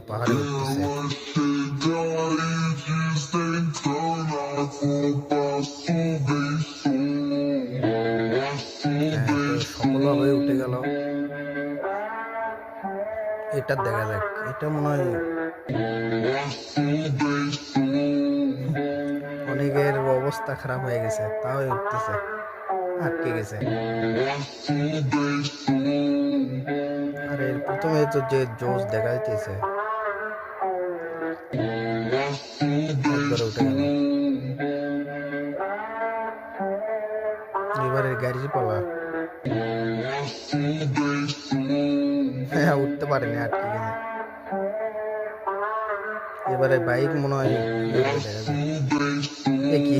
পাহাড়ে উঠতেছে। সফলভাবে উঠে গেল। এটা দেখা যাক, এটা মনে হয় অনেকের অবস্থা খারাপ হয়ে গেছে, তাও উঠতেছে, আটকে গেছে। আর এর প্রথমে তো যে জোশ দেখা যাইতেছে, একবারে উঠে গেল। এবারে গাড়ির পালা। হ্যাঁ, উঠতে পারেনি, আটকে গেছে। এবারে বাইক মনে হয় দেখা যায়। কি